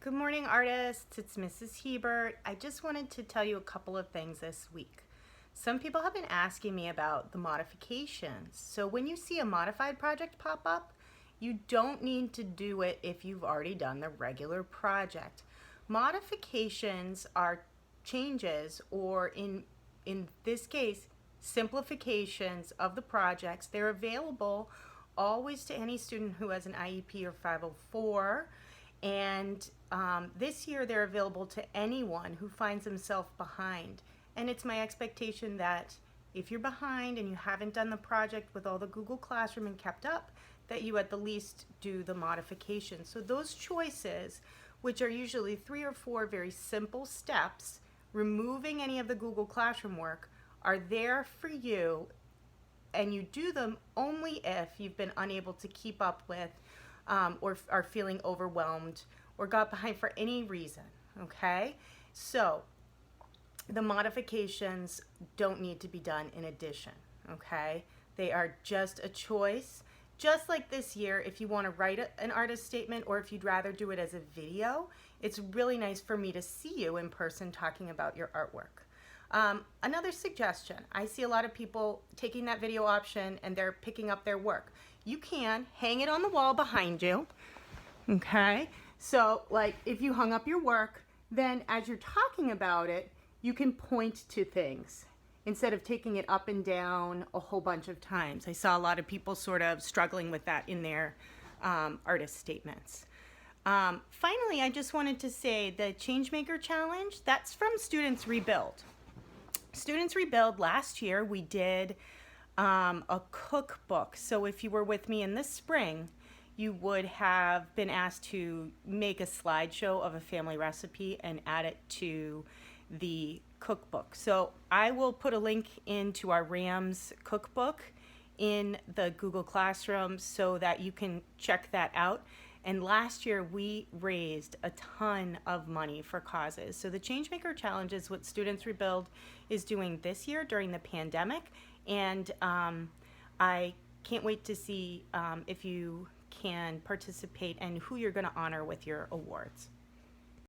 Good morning, artists. It's Mrs. Hebert. I just wanted to tell you a couple of things this week. Some people have been asking me about the modifications. So when you see a modified project pop up, you don't need to do it if you've already done the regular project. Modifications are changes, or in this case, simplifications of the projects. They're available always to any student who has an IEP or 504. And this year they're available to anyone who finds himself behind. And it's my expectation that if you're behind and you haven't done the project with all the Google Classroom and kept up, that you at the least do the modifications. So those choices, which are usually 3 or 4 very simple steps, removing any of the Google Classroom work, are there for you, and you do them only if you've been unable to keep up with or are feeling overwhelmed or got behind for any reason, okay? So the modifications don't need to be done in addition, okay? They are just a choice. Just like this year, if you want to write an artist statement or if you'd rather do it as a video, it's really nice for me to see you in person talking about your artwork. Another suggestion, I see a lot of people taking that video option and they're picking up their work. You can hang it on the wall behind you, okay? So like if you hung up your work, then as you're talking about it, you can point to things instead of taking it up and down a whole bunch of times. I saw a lot of people sort of struggling with that in their artist statements. Finally, I just wanted to say the Changemaker Challenge, that's from Students Rebuild. Students Rebuild, last year we did a cookbook. So if you were with me in the spring, you would have been asked to make a slideshow of a family recipe and add it to the cookbook. So I will put a link into our RAMS cookbook in the Google Classroom so that you can check that out. And last year we raised a ton of money for causes. So the Changemaker Challenge is what Students Rebuild is doing this year during the pandemic. And I can't wait to see if you can participate and who you're going to honor with your awards.